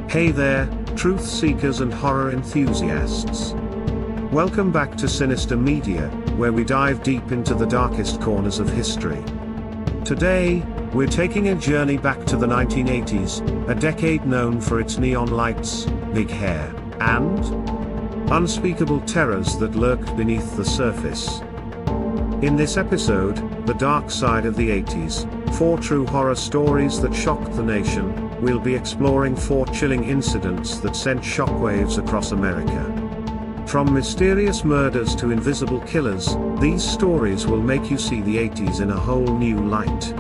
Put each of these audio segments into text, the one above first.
Hey there, truth seekers and horror enthusiasts. Welcome back to Sinister Media, where we dive deep into the darkest corners of history. Today, we're taking a journey back to the 1980s, a decade known for its neon lights, big hair, and unspeakable terrors that lurked beneath the surface. In this episode, The Dark Side of the 80s, 4 true horror stories that shocked the nation, we'll be exploring 4 chilling incidents that sent shockwaves across America. From mysterious murders to invisible killers, these stories will make you see the 80s in a whole new light.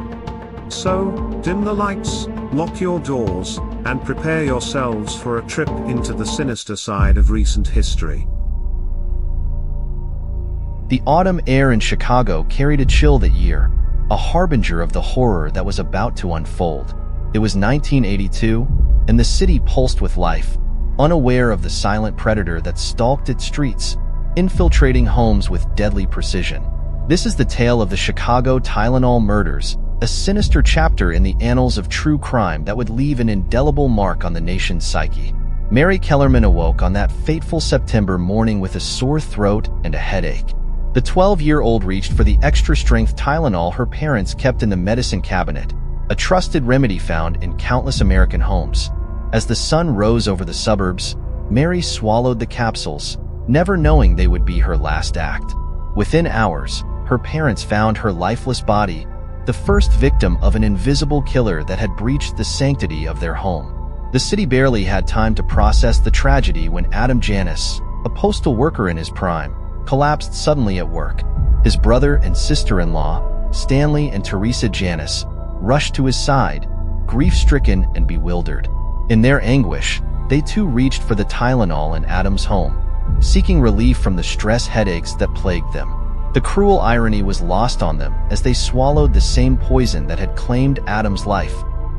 So, dim the lights, lock your doors, and prepare yourselves for a trip into the sinister side of recent history. The autumn air in Chicago carried a chill that year, a harbinger of the horror that was about to unfold. It was 1982, and the city pulsed with life, unaware of the silent predator that stalked its streets, infiltrating homes with deadly precision. This is the tale of the Chicago Tylenol murders, a sinister chapter in the annals of true crime that would leave an indelible mark on the nation's psyche. Mary Kellerman awoke on that fateful September morning with a sore throat and a headache. The 12-year-old reached for the extra-strength Tylenol her parents kept in the medicine cabinet, a trusted remedy found in countless American homes. As the sun rose over the suburbs, Mary swallowed the capsules, never knowing they would be her last act. Within hours, her parents found her lifeless body, the first victim of an invisible killer that had breached the sanctity of their home. The city barely had time to process the tragedy when Adam Janis, a postal worker in his prime, collapsed suddenly at work. His brother and sister-in-law, Stanley and Teresa Janis, rushed to his side, grief-stricken and bewildered. In their anguish, they too reached for the Tylenol in Adam's home, seeking relief from the stress headaches that plagued them. The cruel irony was lost on them as they swallowed the same poison that had claimed Adam's life,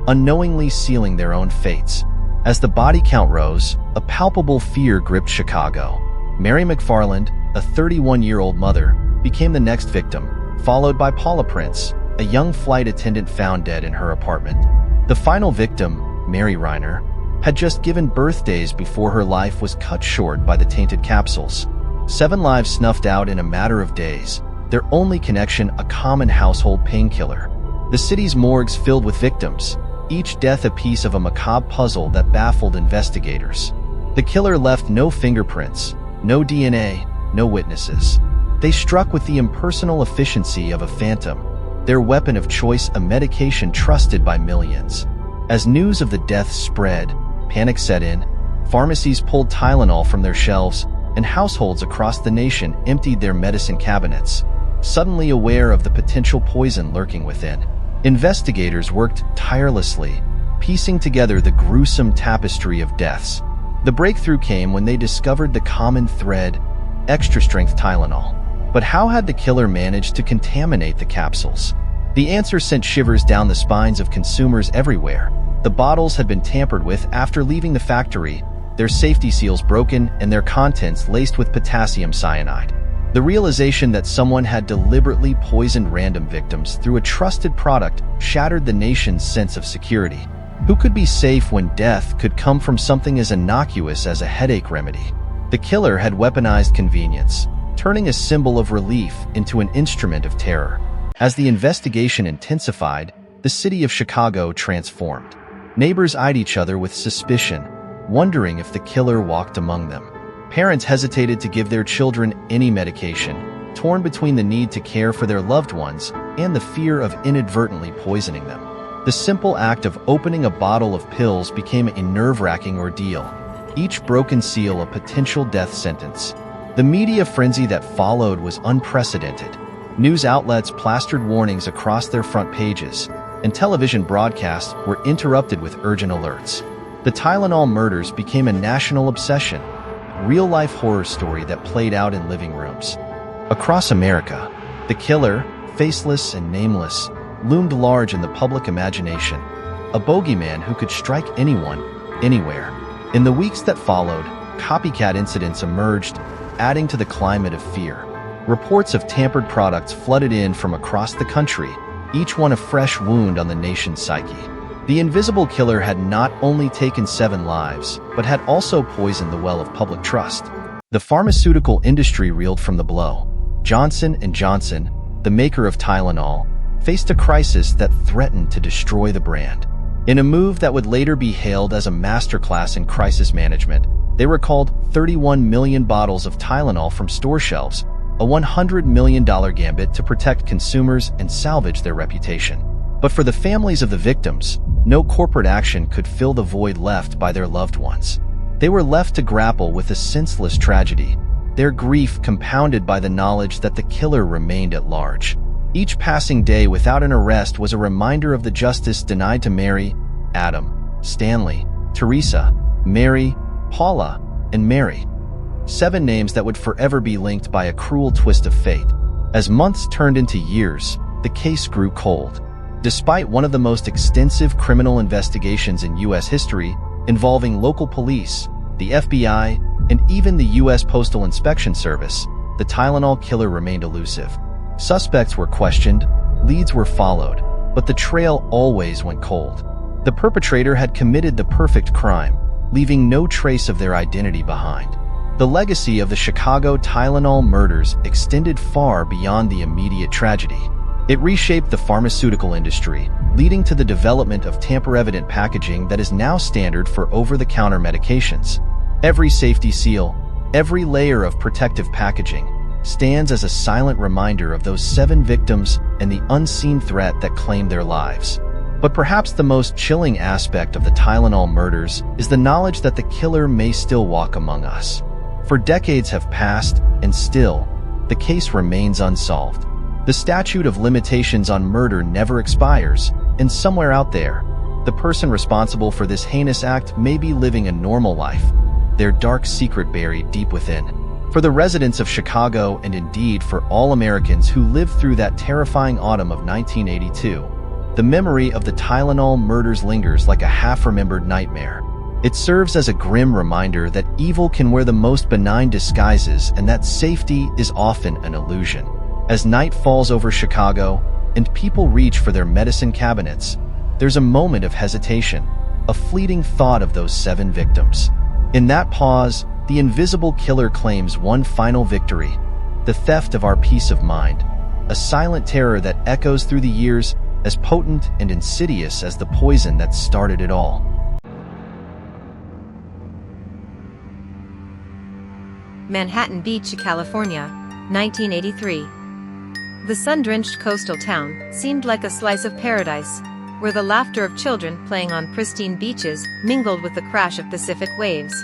unknowingly sealing their own fates. As the body count rose, a palpable fear gripped Chicago. Mary McFarland, a 31-year-old mother, became the next victim, followed by Paula Prince, a young flight attendant found dead in her apartment. The final victim, Mary Reiner, had just given birth days before her life was cut short by the tainted capsules. 7 lives snuffed out in a matter of days, their only connection a common household painkiller. The city's morgues filled with victims, each death a piece of a macabre puzzle that baffled investigators. The killer left no fingerprints, no DNA, no witnesses. They struck with the impersonal efficiency of a phantom, their weapon of choice a medication trusted by millions. As news of the deaths spread, panic set in, pharmacies pulled Tylenol from their shelves, and households across the nation emptied their medicine cabinets, suddenly aware of the potential poison lurking within. Investigators worked tirelessly, piecing together the gruesome tapestry of deaths. The breakthrough came when they discovered the common thread: extra-strength Tylenol. But how had the killer managed to contaminate the capsules? The answer sent shivers down the spines of consumers everywhere. The bottles had been tampered with after leaving the factory, their safety seals broken and their contents laced with potassium cyanide. The realization that someone had deliberately poisoned random victims through a trusted product shattered the nation's sense of security. Who could be safe when death could come from something as innocuous as a headache remedy? The killer had weaponized convenience, turning a symbol of relief into an instrument of terror. As the investigation intensified, the city of Chicago transformed. Neighbors eyed each other with suspicion, wondering if the killer walked among them. Parents hesitated to give their children any medication, torn between the need to care for their loved ones and the fear of inadvertently poisoning them. The simple act of opening a bottle of pills became a nerve-wracking ordeal, each broken seal a potential death sentence. The media frenzy that followed was unprecedented. News outlets plastered warnings across their front pages, and television broadcasts were interrupted with urgent alerts. The Tylenol murders became a national obsession, a real-life horror story that played out in living rooms. Across America, the killer, faceless and nameless, loomed large in the public imagination, a bogeyman who could strike anyone, anywhere. In the weeks that followed, copycat incidents emerged, adding to the climate of fear. Reports of tampered products flooded in from across the country, each one a fresh wound on the nation's psyche. The invisible killer had not only taken 7 lives, but had also poisoned the well of public trust. The pharmaceutical industry reeled from the blow. Johnson & Johnson, the maker of Tylenol, faced a crisis that threatened to destroy the brand. In a move that would later be hailed as a masterclass in crisis management, they recalled 31 million bottles of Tylenol from store shelves, a $100 million gambit to protect consumers and salvage their reputation. But for the families of the victims, no corporate action could fill the void left by their loved ones. They were left to grapple with a senseless tragedy, their grief compounded by the knowledge that the killer remained at large. Each passing day without an arrest was a reminder of the justice denied to Mary, Adam, Stanley, Teresa, Mary, Paula, and Mary. 7 names that would forever be linked by a cruel twist of fate. As months turned into years, the case grew cold. Despite one of the most extensive criminal investigations in U.S. history, involving local police, the FBI, and even the U.S. Postal Inspection Service, the Tylenol killer remained elusive. Suspects were questioned, leads were followed, but the trail always went cold. The perpetrator had committed the perfect crime, leaving no trace of their identity behind. The legacy of the Chicago Tylenol murders extended far beyond the immediate tragedy. It reshaped the pharmaceutical industry, leading to the development of tamper-evident packaging that is now standard for over-the-counter medications. Every safety seal, every layer of protective packaging, stands as a silent reminder of those 7 victims and the unseen threat that claimed their lives. But perhaps the most chilling aspect of the Tylenol murders is the knowledge that the killer may still walk among us. For decades have passed, and still, the case remains unsolved. The statute of limitations on murder never expires, and somewhere out there, the person responsible for this heinous act may be living a normal life, their dark secret buried deep within. For the residents of Chicago, and indeed for all Americans who lived through that terrifying autumn of 1982, the memory of the Tylenol murders lingers like a half-remembered nightmare. It serves as a grim reminder that evil can wear the most benign disguises and that safety is often an illusion. As night falls over Chicago and people reach for their medicine cabinets, there's a moment of hesitation, a fleeting thought of those 7 victims. In that pause, the invisible killer claims one final victory, the theft of our peace of mind, a silent terror that echoes through the years, as potent and insidious as the poison that started it all. Manhattan Beach, California, 1983. The sun-drenched coastal town seemed like a slice of paradise, where the laughter of children playing on pristine beaches mingled with the crash of Pacific waves.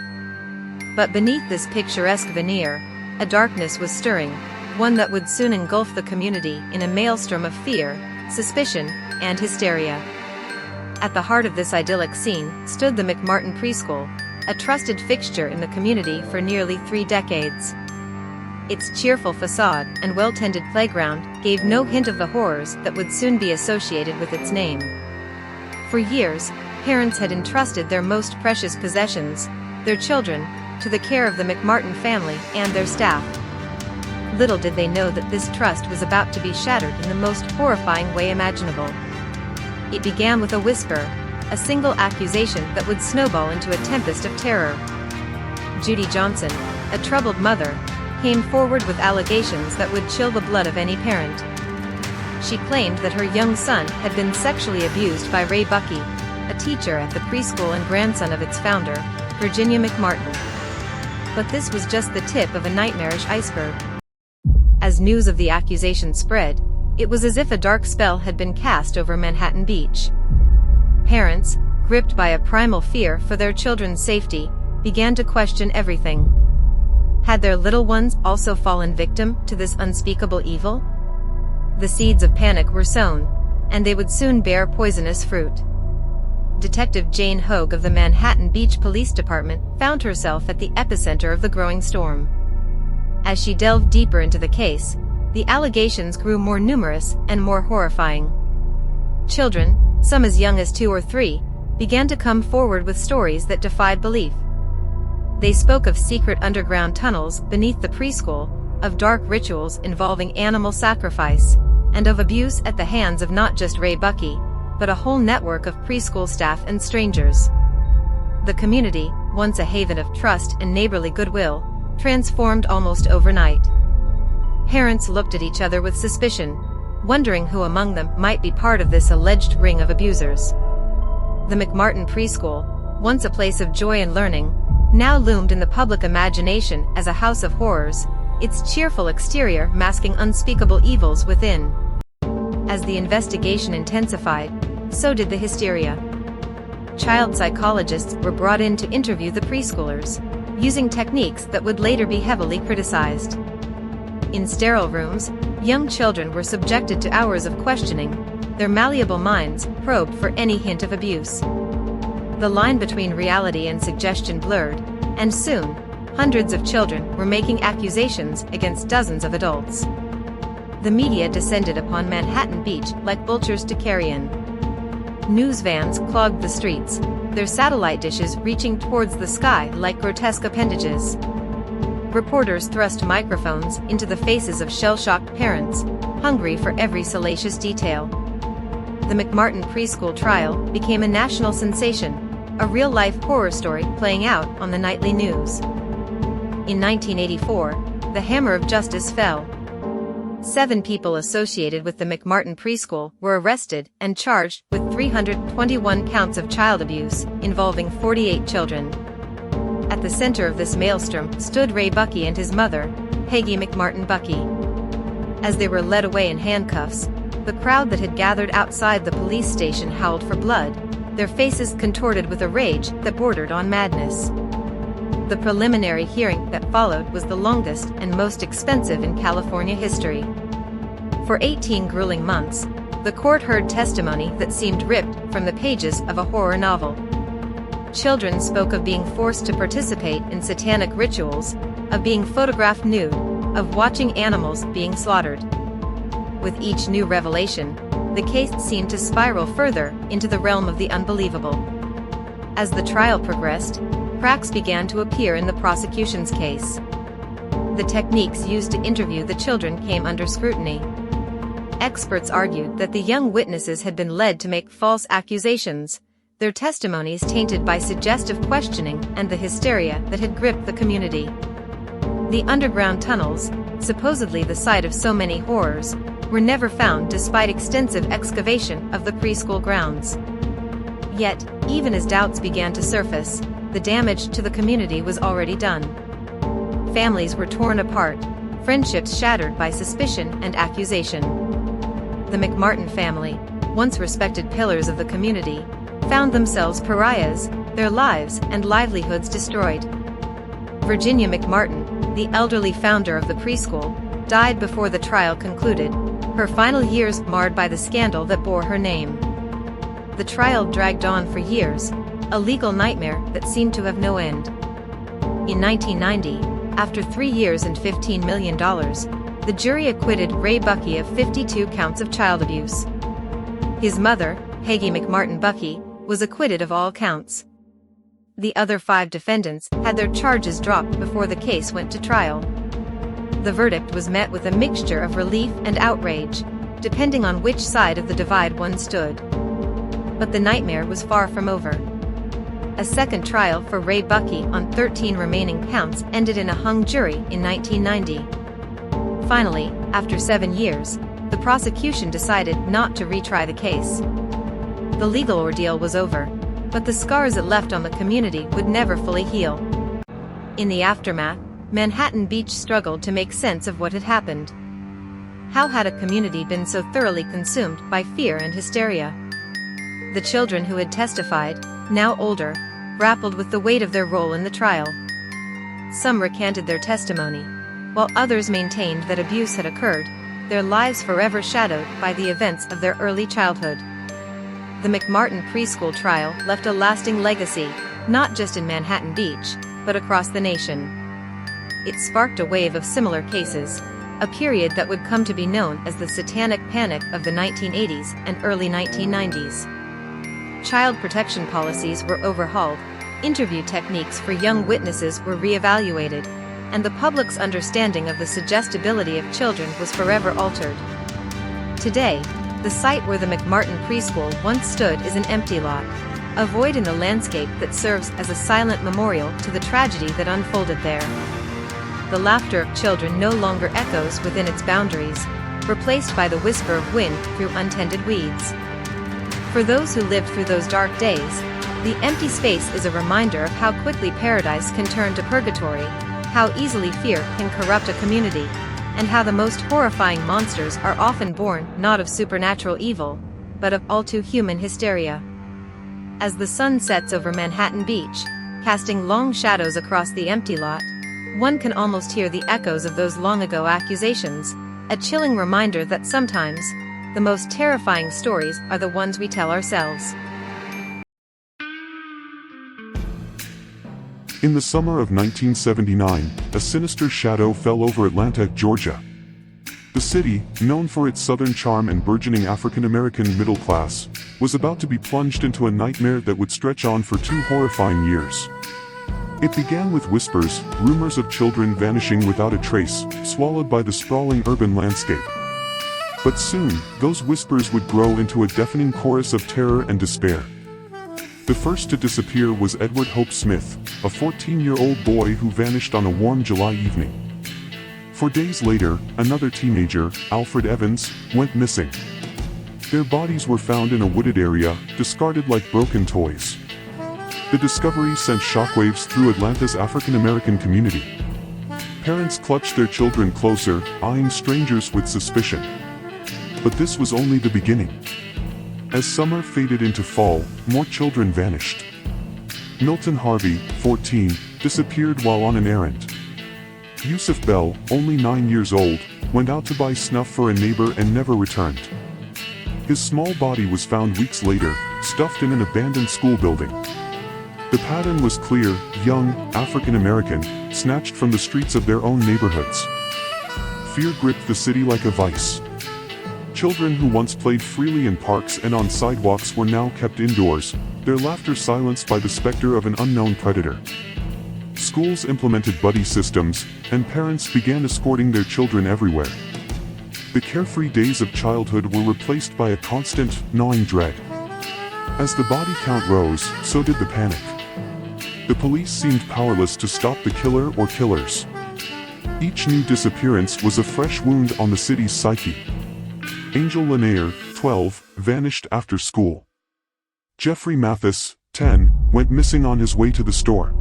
But beneath this picturesque veneer, a darkness was stirring, one that would soon engulf the community in a maelstrom of fear, suspicion, and hysteria. At the heart of this idyllic scene stood the McMartin Preschool, a trusted fixture in the community for nearly 3 decades. Its cheerful facade and well-tended playground gave no hint of the horrors that would soon be associated with its name. For years, parents had entrusted their most precious possessions, their children, to the care of the McMartin family and their staff. Little did they know that this trust was about to be shattered in the most horrifying way imaginable. It began with a whisper, a single accusation that would snowball into a tempest of terror. Judy Johnson, a troubled mother, came forward with allegations that would chill the blood of any parent. She claimed that her young son had been sexually abused by Ray Buckey, a teacher at the preschool and grandson of its founder, Virginia McMartin. But this was just the tip of a nightmarish iceberg. As news of the accusation spread, it was as if a dark spell had been cast over Manhattan Beach. Parents, gripped by a primal fear for their children's safety, began to question everything. Had their little ones also fallen victim to this unspeakable evil? The seeds of panic were sown, and they would soon bear poisonous fruit. Detective Jane Hogue of the Manhattan Beach Police Department found herself at the epicenter of the growing storm. As she delved deeper into the case, the allegations grew more numerous and more horrifying. Children, some as young as 2 or 3, began to come forward with stories that defied belief. They spoke of secret underground tunnels beneath the preschool, of dark rituals involving animal sacrifice, and of abuse at the hands of not just Ray Buckey, but a whole network of preschool staff and strangers. The community, once a haven of trust and neighborly goodwill, transformed almost overnight. Parents looked at each other with suspicion, wondering who among them might be part of this alleged ring of abusers. The McMartin Preschool, once a place of joy and learning, now loomed in the public imagination as a house of horrors, its cheerful exterior masking unspeakable evils within. As the investigation intensified, so did the hysteria. Child psychologists were brought in to interview the preschoolers, using techniques that would later be heavily criticized. In sterile rooms, young children were subjected to hours of questioning, their malleable minds probed for any hint of abuse. The line between reality and suggestion blurred, and soon, hundreds of children were making accusations against dozens of adults. The media descended upon Manhattan Beach like vultures to carrion. News vans clogged the streets, their satellite dishes reaching towards the sky like grotesque appendages. Reporters thrust microphones into the faces of shell-shocked parents, hungry for every salacious detail. The McMartin Preschool trial became a national sensation, a real-life horror story playing out on the nightly news. In 1984, the hammer of justice fell. 7 people associated with the McMartin Preschool were arrested and charged with 321 counts of child abuse, involving 48 children. At the center of this maelstrom stood Ray Buckey and his mother, Peggy McMartin Buckey. As they were led away in handcuffs, the crowd that had gathered outside the police station howled for blood, their faces contorted with a rage that bordered on madness. The preliminary hearing that followed was the longest and most expensive in California history. For 18 grueling months, the court heard testimony that seemed ripped from the pages of a horror novel. Children spoke of being forced to participate in satanic rituals, of being photographed nude, of watching animals being slaughtered. With each new revelation, the case seemed to spiral further into the realm of the unbelievable. As the trial progressed, cracks began to appear in the prosecution's case. The techniques used to interview the children came under scrutiny. Experts argued that the young witnesses had been led to make false accusations, their testimonies tainted by suggestive questioning and the hysteria that had gripped the community. The underground tunnels, supposedly the site of so many horrors, were never found despite extensive excavation of the preschool grounds. Yet, even as doubts began to surface, the damage to the community was already done. Families were torn apart, friendships shattered by suspicion and accusation. The McMartin family, once respected pillars of the community, found themselves pariahs, their lives and livelihoods destroyed. Virginia McMartin, the elderly founder of the preschool, died before the trial concluded, her final years marred by the scandal that bore her name. The trial dragged on for years, a legal nightmare that seemed to have no end. In 1990, after 3 years and $15 million, the jury acquitted Ray Buckey of 52 counts of child abuse. His mother, Peggy McMartin Buckey, was acquitted of all counts. The other 5 defendants had their charges dropped before the case went to trial. The verdict was met with a mixture of relief and outrage, depending on which side of the divide one stood. But the nightmare was far from over. A second trial for Ray Buckey on 13 remaining counts ended in a hung jury in 1990. Finally, after 7 years, the prosecution decided not to retry the case. The legal ordeal was over, but the scars it left on the community would never fully heal. In the aftermath, Manhattan Beach struggled to make sense of what had happened. How had a community been so thoroughly consumed by fear and hysteria? The children who had testified, now older, grappled with the weight of their role in the trial. Some recanted their testimony, while others maintained that abuse had occurred, their lives forever shadowed by the events of their early childhood. The McMartin Preschool trial left a lasting legacy, not just in Manhattan Beach, but across the nation. It sparked a wave of similar cases, a period that would come to be known as the Satanic Panic of the 1980s and early 1990s. Child protection policies were overhauled, interview techniques for young witnesses were re-evaluated, and the public's understanding of the suggestibility of children was forever altered. Today, The site where the McMartin preschool once stood is an empty lot, a void in the landscape that serves as a silent memorial to the tragedy that unfolded there. The laughter of children no longer echoes within its boundaries, replaced by the whisper of wind through untended weeds. For those who lived through those dark days, the empty space is a reminder of how quickly paradise can turn to purgatory, how easily fear can corrupt a community, and how the most horrifying monsters are often born not of supernatural evil, but of all too human hysteria. As the sun sets over Manhattan Beach, casting long shadows across the empty lot, one can almost hear the echoes of those long-ago accusations, a chilling reminder that sometimes, the most terrifying stories are the ones we tell ourselves. In the summer of 1979, a sinister shadow fell over Atlanta, Georgia. The city, known for its southern charm and burgeoning African-American middle class, was about to be plunged into a nightmare that would stretch on for 2 horrifying years. It began with whispers, rumors of children vanishing without a trace, swallowed by the sprawling urban landscape. But soon, those whispers would grow into a deafening chorus of terror and despair. The first to disappear was Edward Hope Smith, a 14-year-old boy who vanished on a warm July evening. 4 days later, another teenager, Alfred Evans, went missing. Their bodies were found in a wooded area, discarded like broken toys. The discovery sent shockwaves through Atlanta's African-American community. Parents clutched their children closer, eyeing strangers with suspicion. But this was only the beginning. As summer faded into fall, more children vanished. Milton Harvey, 14, disappeared while on an errand. Yusuf Bell, only 9 years old, went out to buy snuff for a neighbor and never returned. His small body was found weeks later, stuffed in an abandoned school building. The pattern was clear: young, African-American, snatched from the streets of their own neighborhoods. Fear gripped the city like a vice. Children who once played freely in parks and on sidewalks were now kept indoors, their laughter silenced by the specter of an unknown predator. Schools implemented buddy systems, and parents began escorting their children everywhere. The carefree days of childhood were replaced by a constant, gnawing dread. As the body count rose, so did the panic. The police seemed powerless to stop the killer or killers. Each new disappearance was a fresh wound on the city's psyche. Angel Lanier, 12, vanished after school. Jeffrey Mathis, 10, went missing on his way to the store.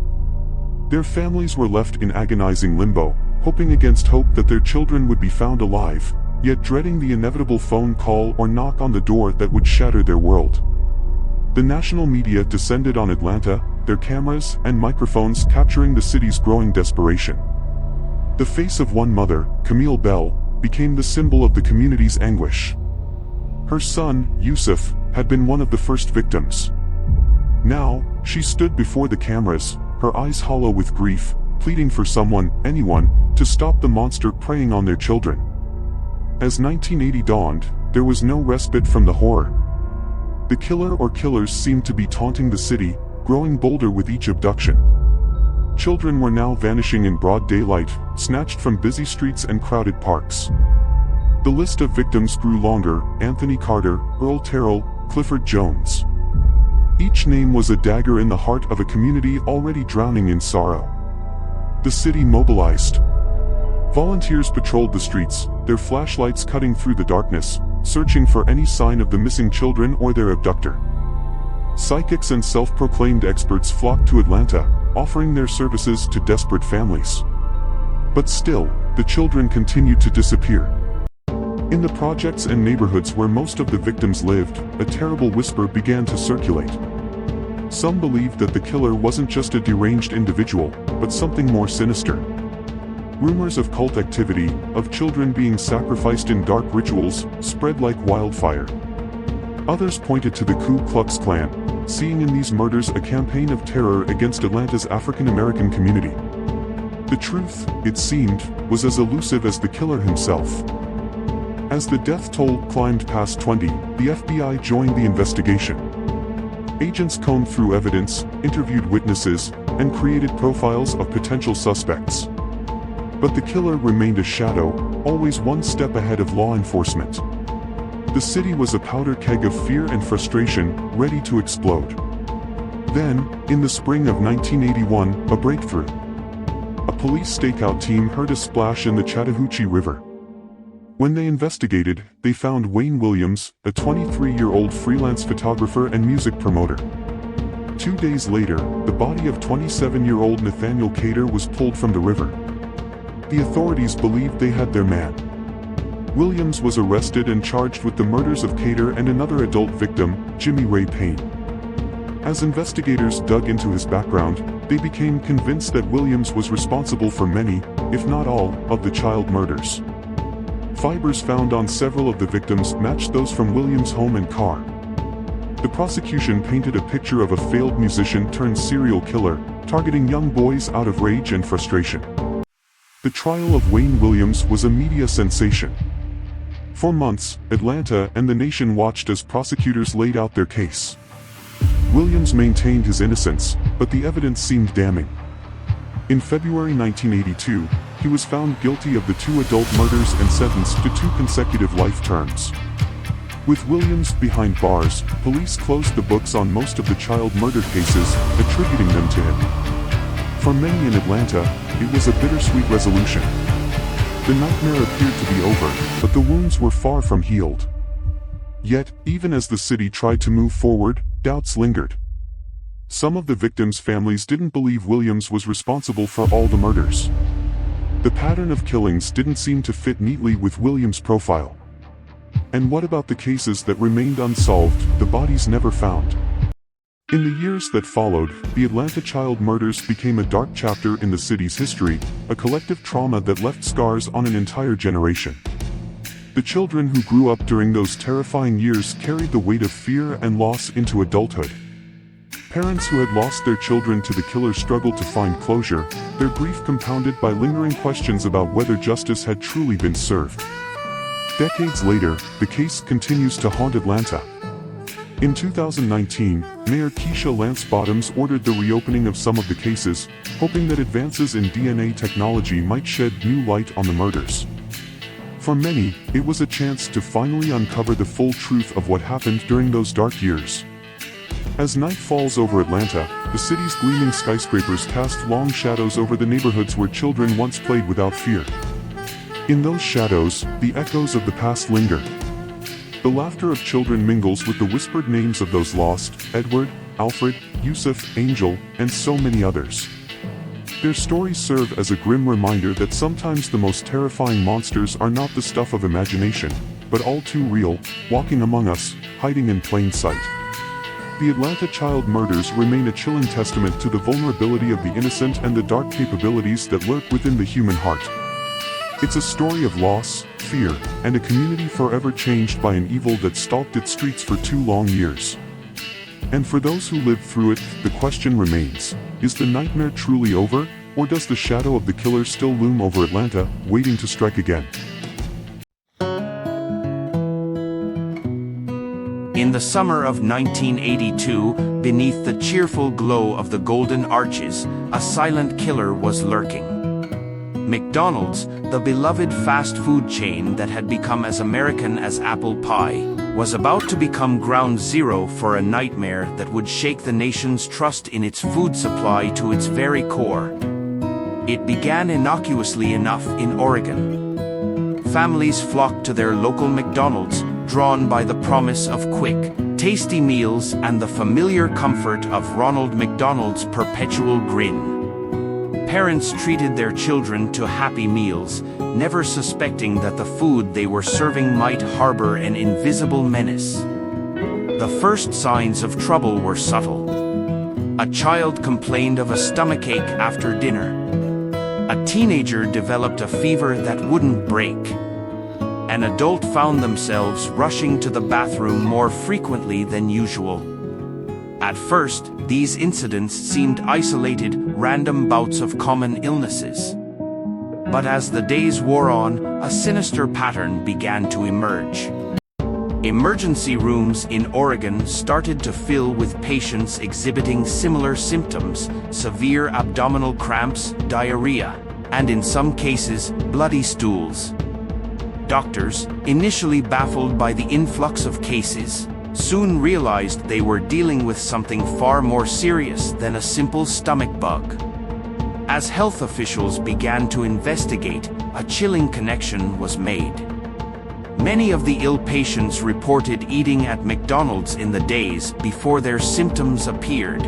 Their families were left in agonizing limbo, hoping against hope that their children would be found alive, yet dreading the inevitable phone call or knock on the door that would shatter their world. The national media descended on Atlanta, their cameras and microphones capturing the city's growing desperation. The face of one mother, Camille Bell, became the symbol of the community's anguish. Her son, Yusuf, had been one of the first victims. Now, she stood before the cameras, her eyes hollow with grief, pleading for someone, anyone, to stop the monster preying on their children. As 1980 dawned, there was no respite from the horror. The killer or killers seemed to be taunting the city, growing bolder with each abduction. Children were now vanishing in broad daylight, snatched from busy streets and crowded parks. The list of victims grew longer: Anthony Carter, Earl Terrell, Clifford Jones. Each name was a dagger in the heart of a community already drowning in sorrow. The city mobilized. Volunteers patrolled the streets, their flashlights cutting through the darkness, searching for any sign of the missing children or their abductor. Psychics and self-proclaimed experts flocked to Atlanta, offering their services to desperate families. But still, the children continued to disappear. In the projects and neighborhoods where most of the victims lived, a terrible whisper began to circulate. Some believed that the killer wasn't just a deranged individual, but something more sinister. Rumors of cult activity, of children being sacrificed in dark rituals, spread like wildfire. Others pointed to the Ku Klux Klan, seeing in these murders a campaign of terror against Atlanta's African-American community. The truth, it seemed, was as elusive as the killer himself. As the death toll climbed past 20, the FBI joined the investigation. Agents combed through evidence, interviewed witnesses, and created profiles of potential suspects. But the killer remained a shadow, always one step ahead of law enforcement. The city was a powder keg of fear and frustration, ready to explode. Then, in the spring of 1981, a breakthrough. A police stakeout team heard a splash in the Chattahoochee River. When they investigated, they found Wayne Williams, a 23-year-old freelance photographer and music promoter. 2 days later, the body of 27-year-old Nathaniel Cater was pulled from the river. The authorities believed they had their man. Williams was arrested and charged with the murders of Cater and another adult victim, Jimmy Ray Payne. As investigators dug into his background, they became convinced that Williams was responsible for many, if not all, of the child murders. Fibers found on several of the victims matched those from Williams' home and car. The prosecution painted a picture of a failed musician turned serial killer, targeting young boys out of rage and frustration. The trial of Wayne Williams was a media sensation. For months, Atlanta and the nation watched as prosecutors laid out their case. Williams maintained his innocence, but the evidence seemed damning. In February 1982, he was found guilty of the 2 adult murders and sentenced to 2 consecutive life terms. With Williams behind bars, police closed the books on most of the child murder cases, attributing them to him. For many in Atlanta, it was a bittersweet resolution. The nightmare appeared to be over, but the wounds were far from healed. Yet, even as the city tried to move forward, doubts lingered. Some of the victims' families didn't believe Williams was responsible for all the murders. The pattern of killings didn't seem to fit neatly with Williams' profile. And what about the cases that remained unsolved, the bodies never found? In the years that followed, the Atlanta child murders became a dark chapter in the city's history, a collective trauma that left scars on an entire generation. The children who grew up during those terrifying years carried the weight of fear and loss into adulthood. Parents who had lost their children to the killer struggled to find closure, their grief compounded by lingering questions about whether justice had truly been served. Decades later, the case continues to haunt Atlanta. In 2019, Mayor Keisha Lance Bottoms ordered the reopening of some of the cases, hoping that advances in DNA technology might shed new light on the murders. For many, it was a chance to finally uncover the full truth of what happened during those dark years. As night falls over Atlanta, the city's gleaming skyscrapers cast long shadows over the neighborhoods where children once played without fear. In those shadows, the echoes of the past linger. The laughter of children mingles with the whispered names of those lost: Edward, Alfred, Yusuf, Angel, and so many others. Their stories serve as a grim reminder that sometimes the most terrifying monsters are not the stuff of imagination, but all too real, walking among us, hiding in plain sight. The Atlanta child murders remain a chilling testament to the vulnerability of the innocent and the dark capabilities that lurk within the human heart. It's a story of loss, fear, and a community forever changed by an evil that stalked its streets for 2 long years. And for those who lived through it, the question remains: is the nightmare truly over, or does the shadow of the killer still loom over Atlanta, waiting to strike again? In the summer of 1982, beneath the cheerful glow of the Golden Arches, a silent killer was lurking. McDonald's, the beloved fast food chain that had become as American as apple pie, was about to become ground zero for a nightmare that would shake the nation's trust in its food supply to its very core. It began innocuously enough in Oregon. Families flocked to their local McDonald's, drawn by the promise of quick, tasty meals and the familiar comfort of Ronald McDonald's perpetual grin. Parents treated their children to happy meals, never suspecting that the food they were serving might harbor an invisible menace. The first signs of trouble were subtle. A child complained of a stomachache after dinner. A teenager developed a fever that wouldn't break. An adult found themselves rushing to the bathroom more frequently than usual. At first, these incidents seemed isolated, random bouts of common illnesses. But as the days wore on, a sinister pattern began to emerge. Emergency rooms in Oregon started to fill with patients exhibiting similar symptoms: severe abdominal cramps, diarrhea, and in some cases, bloody stools. Doctors, initially baffled by the influx of cases, soon realized they were dealing with something far more serious than a simple stomach bug. As health officials began to investigate, a chilling connection was made. Many of the ill patients reported eating at McDonald's in the days before their symptoms appeared.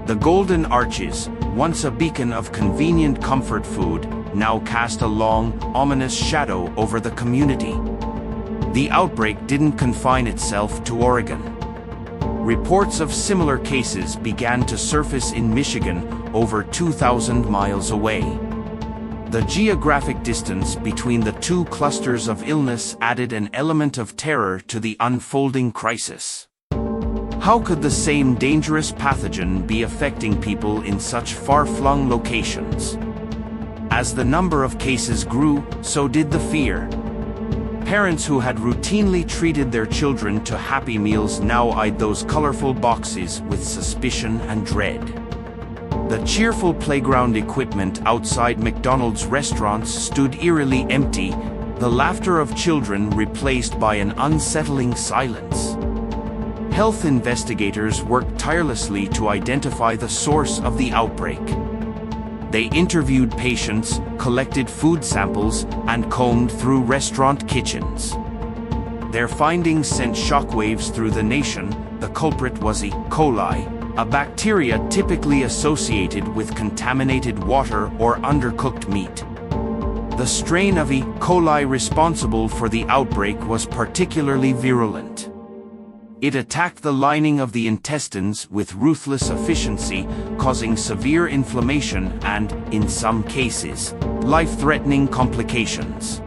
The Golden Arches, once a beacon of convenient comfort food, now cast a long, ominous shadow over the community. The outbreak didn't confine itself to Oregon. Reports of similar cases began to surface in Michigan, over 2,000 miles away. The geographic distance between the two clusters of illness added an element of terror to the unfolding crisis. How could the same dangerous pathogen be affecting people in such far-flung locations? As the number of cases grew, so did the fear. Parents who had routinely treated their children to Happy Meals now eyed those colorful boxes with suspicion and dread. The cheerful playground equipment outside McDonald's restaurants stood eerily empty, the laughter of children replaced by an unsettling silence. Health investigators worked tirelessly to identify the source of the outbreak. They interviewed patients, collected food samples, and combed through restaurant kitchens. Their findings sent shockwaves through the nation. The culprit was E. coli, a bacteria typically associated with contaminated water or undercooked meat. The strain of E. coli responsible for the outbreak was particularly virulent. It attacked the lining of the intestines with ruthless efficiency, causing severe inflammation and, in some cases, life-threatening complications.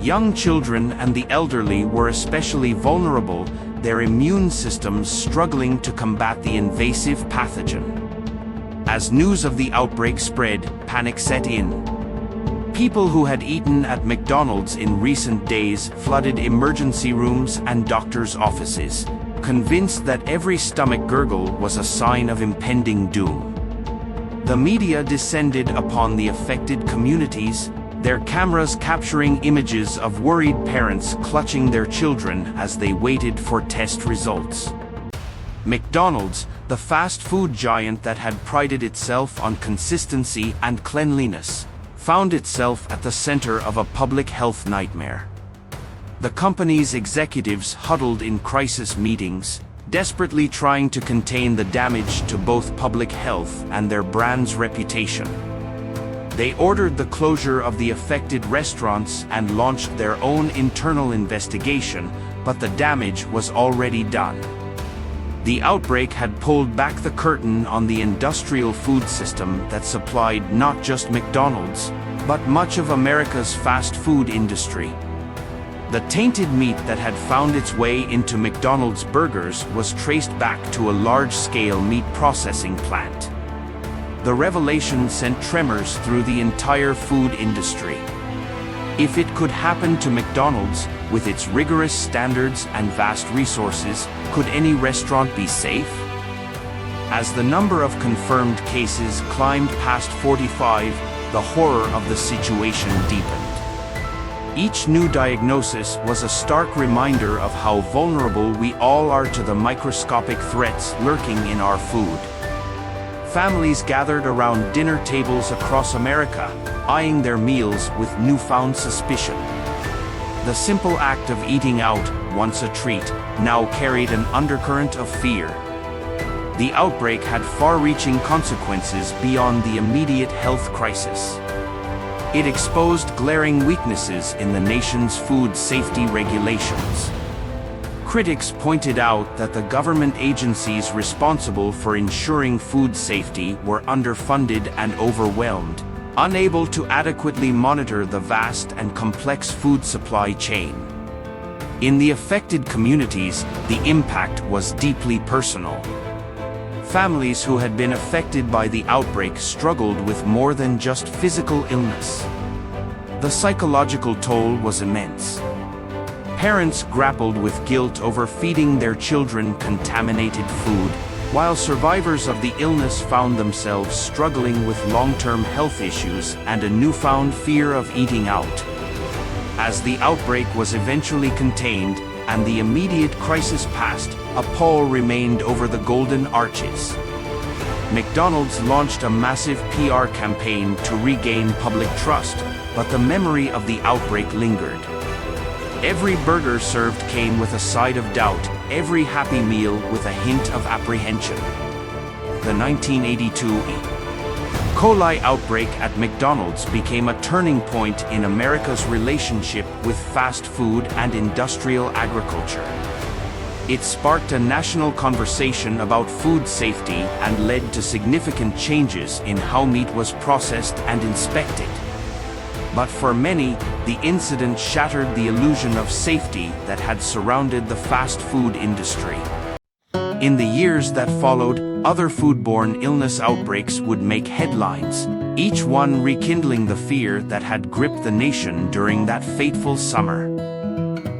Young children and the elderly were especially vulnerable, their immune systems struggling to combat the invasive pathogen. As news of the outbreak spread, panic set in. People who had eaten at McDonald's in recent days flooded emergency rooms and doctors' offices, convinced that every stomach gurgle was a sign of impending doom. The media descended upon the affected communities, their cameras capturing images of worried parents clutching their children as they waited for test results. McDonald's, the fast food giant that had prided itself on consistency and cleanliness, found itself at the center of a public health nightmare. The company's executives huddled in crisis meetings, desperately trying to contain the damage to both public health and their brand's reputation. They ordered the closure of the affected restaurants and launched their own internal investigation, but the damage was already done. The outbreak had pulled back the curtain on the industrial food system that supplied not just McDonald's, but much of America's fast food industry. The tainted meat that had found its way into McDonald's burgers was traced back to a large-scale meat processing plant. The revelation sent tremors through the entire food industry. If it could happen to McDonald's, with its rigorous standards and vast resources, could any restaurant be safe? As the number of confirmed cases climbed past 45, the horror of the situation deepened. Each new diagnosis was a stark reminder of how vulnerable we all are to the microscopic threats lurking in our food. Families gathered around dinner tables across America, eyeing their meals with newfound suspicion. The simple act of eating out, once a treat, now carried an undercurrent of fear. The outbreak had far-reaching consequences beyond the immediate health crisis. It exposed glaring weaknesses in the nation's food safety regulations. Critics pointed out that the government agencies responsible for ensuring food safety were underfunded and overwhelmed, unable to adequately monitor the vast and complex food supply chain. In the affected communities, the impact was deeply personal. Families who had been affected by the outbreak struggled with more than just physical illness. The psychological toll was immense. Parents grappled with guilt over feeding their children contaminated food, while survivors of the illness found themselves struggling with long-term health issues and a newfound fear of eating out. As the outbreak was eventually contained and the immediate crisis passed, a pall remained over the Golden Arches. McDonald's launched a massive PR campaign to regain public trust, but the memory of the outbreak lingered. Every burger served came with a side of doubt, every Happy Meal with a hint of apprehension. The 1982 E. coli outbreak at McDonald's became a turning point in America's relationship with fast food and industrial agriculture. It sparked a national conversation about food safety and led to significant changes in how meat was processed and inspected. But for many, the incident shattered the illusion of safety that had surrounded the fast food industry. In the years that followed, other foodborne illness outbreaks would make headlines, each one rekindling the fear that had gripped the nation during that fateful summer.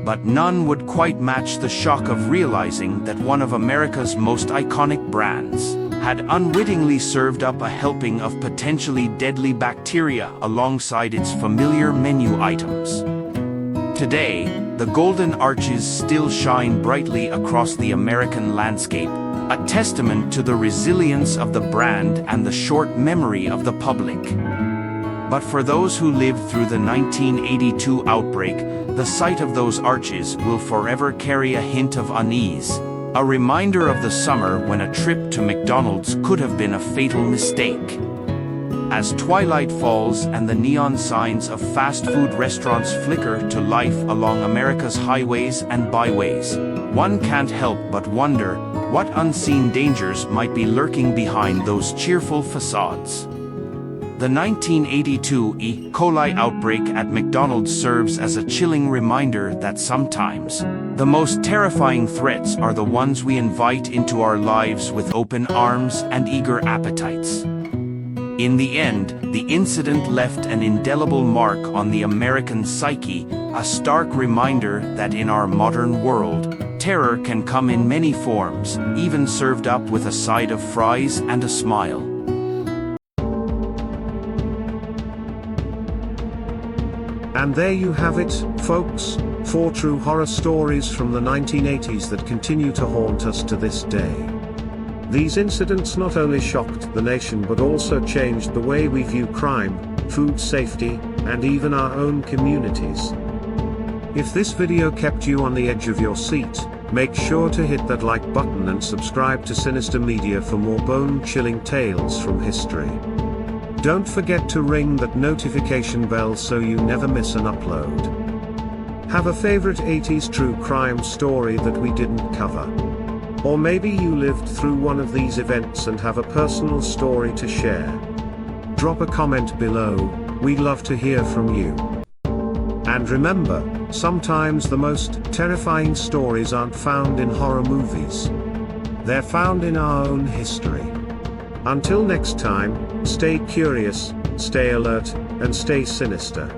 But none would quite match the shock of realizing that one of America's most iconic brands had unwittingly served up a helping of potentially deadly bacteria alongside its familiar menu items. Today, the Golden Arches still shine brightly across the American landscape, a testament to the resilience of the brand and the short memory of the public. But for those who lived through the 1982 outbreak, the sight of those arches will forever carry a hint of unease, a reminder of the summer when a trip to McDonald's could have been a fatal mistake. As twilight falls and the neon signs of fast food restaurants flicker to life along America's highways and byways, one can't help but wonder what unseen dangers might be lurking behind those cheerful facades. The 1982 E. coli outbreak at McDonald's serves as a chilling reminder that sometimes the most terrifying threats are the ones we invite into our lives with open arms and eager appetites. In the end, the incident left an indelible mark on the American psyche, a stark reminder that in our modern world, terror can come in many forms, even served up with a side of fries and a smile. And there you have it, folks, 4 true horror stories from the 1980s that continue to haunt us to this day. These incidents not only shocked the nation but also changed the way we view crime, food safety, and even our own communities. If this video kept you on the edge of your seat, make sure to hit that like button and subscribe to Sinister Media for more bone-chilling tales from history. Don't forget to ring that notification bell so you never miss an upload. Have a favorite 80s true crime story that we didn't cover? Or maybe you lived through one of these events and have a personal story to share. Drop a comment below, we'd love to hear from you. And remember, sometimes the most terrifying stories aren't found in horror movies. They're found in our own history. Until next time, stay curious, stay alert, and stay sinister.